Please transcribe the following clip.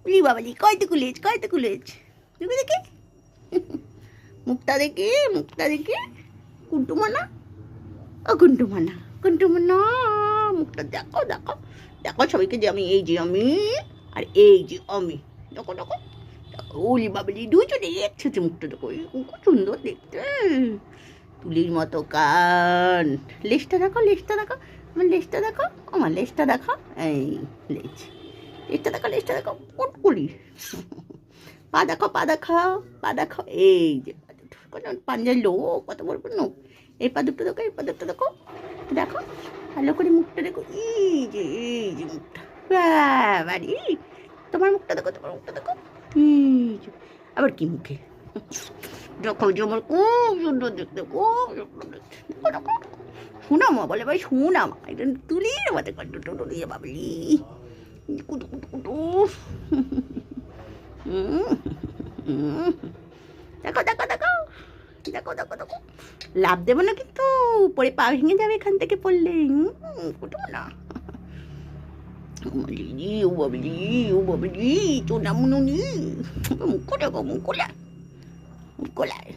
উলি বাবালি কয়টুকু লেজ কয়টুকু লেজ দেখে দেখে মুখটা দেখে কুন্টুমানা ও কুন্টুমানা মুখটা দেখো দেখো দেখো সবাইকে যে আমি এই যে আমি আর এই যে আমি দেখো দেখো উলি বাবালি দুজনে একসাথে মুখটা দেখো খুব সুন্দর দেখতে তুলির মতো কান লেজটা দেখো আমার লেজটা দেখো এই লেজটা দেখো পটকুলি পা দেখো এই যে পাঞ্জার লোক কত বড় নোক এই পা দুটো দেখো দেখো ভালো করে মুখটা দেখো এই যে মুখটা বাড়ি তোমার মুখটা দেখো এই যে আবার কি মুখে দেখো যে আমার খুব সুন্দর দেখতে দেখো শোনামা বলে ভাই শোনামা এটা তুলির মতো টুলিয়ে বাবলি কুটু দেখো লাভ দেবো না কিন্তু পরে পা ভেঙে যাবে এখান থেকে পড়লে কুটুম না ও বাবলি চোনা মুনুনি মুখ দেখো মুখ কোলায়